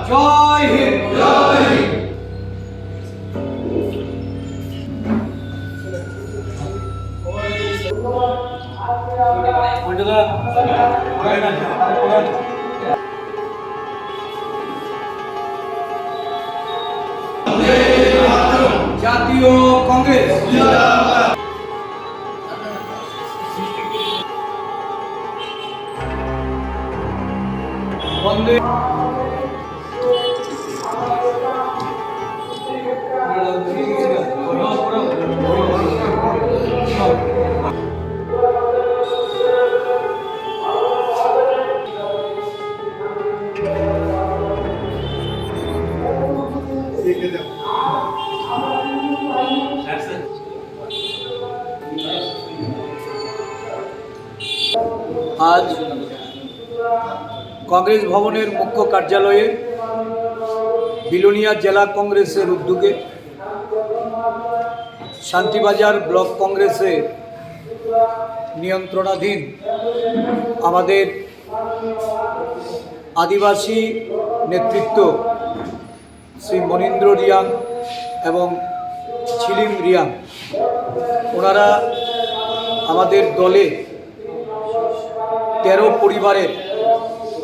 জয় হিন্দ। জাতীয় কংগ্রেস বন্দে আজ কংগ্রেস ভবনের মুখ্য কার্যালয়ে বিলোনিয়া জেলা কংগ্রেসের উদ্যোগে শান্তিবাজার ব্লক কংগ্রেসে নিয়ন্ত্রণাধীন আমাদের আদিবাসী নেতৃত্ব শ্রী মনীন্দ্র রিয়াং এবং ছিলিম রিয়াং, ওনারা আমাদের দলে 13 পরিবারের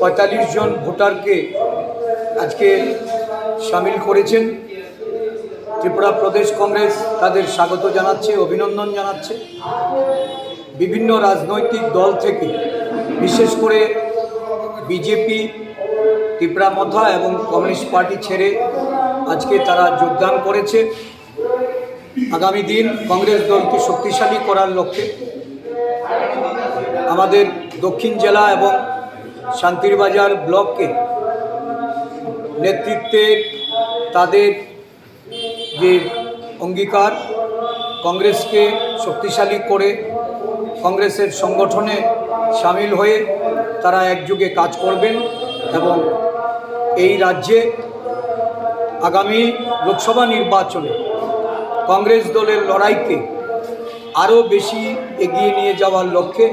45 জন ভোটারকে আজকে সামিল করেছেন। ত্রিপুরা প্রদেশ কংগ্রেস তাদের স্বাগত জানাচ্ছে, অভিনন্দন জানাচ্ছে। বিভিন্ন রাজনৈতিক দল থেকে, বিশেষ করে বিজেপি, ত্রিপুরা মথা এবং কমিউনিস্ট পার্টি ছেড়ে আজকে তারা যোগদান করেছে। আগামী দিন কংগ্রেস দলকে শক্তিশালী করার লক্ষ্যে আমাদের দক্ষিণ জেলা এবং শান্তিরবাজার ব্লককে নেতৃত্বে তাদের যে অঙ্গীকার, কংগ্রেসকে শক্তিশালী করে কংগ্রেসের সংগঠনে সামিল হয়ে তারা একযোগে কাজ করবেন এবং এই রাজ্যে আগামী লোকসভা নির্বাচনে কংগ্রেস দলের লড়াইকে আরও বেশি এগিয়ে নিয়ে যাওয়ার লক্ষ্যে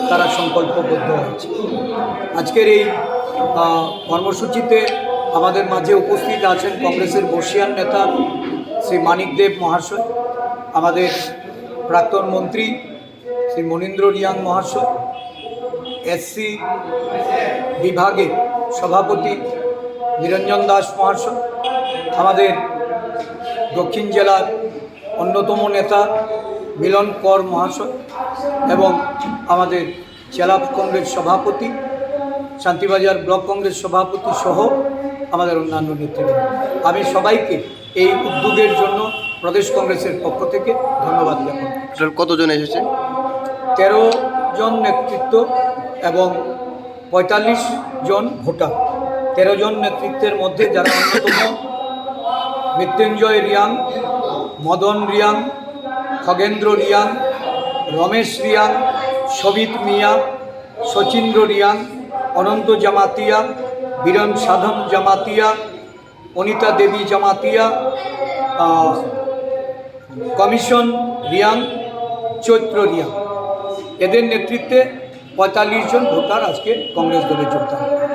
তারা সংকল্পবদ্ধ হয়েছে। আজকের এই কর্মসূচিতে আমাদের মাঝে উপস্থিত আছেন কংগ্রেসের বর্ষিয়ান নেতা শ্রী মানিক দেব মহাশয়, আমাদের প্রাক্তন মন্ত্রী শ্রী মনীন্দ্র রিয়াং মহাশয়, এসসি বিভাগের সভাপতি নিরঞ্জন দাস মহাশয়, আমাদের দক্ষিণ জেলার অন্যতম নেতা মিলন কর মহাশয় এবং আমাদের জেলা কংগ্রেস সভাপতি, শান্তিবাজার ব্লক কংগ্রেস সভাপতি সহ আমাদের অন্যান্য নেতৃবৃন্দ, আমি সবাইকে এই উদ্যোগের জন্য প্রদেশ কংগ্রেসের পক্ষ থেকে ধন্যবাদ জ্ঞাপন করছি। কতজন এসেছে? 13 জন নেতৃত্ব এবং 45 জন ভোটার। 13 জন নেতৃত্বের মধ্যে যারা অন্যতম মৃত্যুঞ্জয় রিয়াং, মদন রিয়াং, খগেন্দ্র রিয়াং, রমেশ রিয়াং, সবিত মিয়া, শচীন্দ্র রিয়াং, অনন্ত জামাতিয়া, বীরন সাধন জামাতিয়া, অনিতা দেবী জামাতিয়া, কমিশন রিয়াং, চৈত্র রিয়াং, এদের নেতৃত্বে 45 জন ভোটার আজকে কংগ্রেস দলে যোগদান।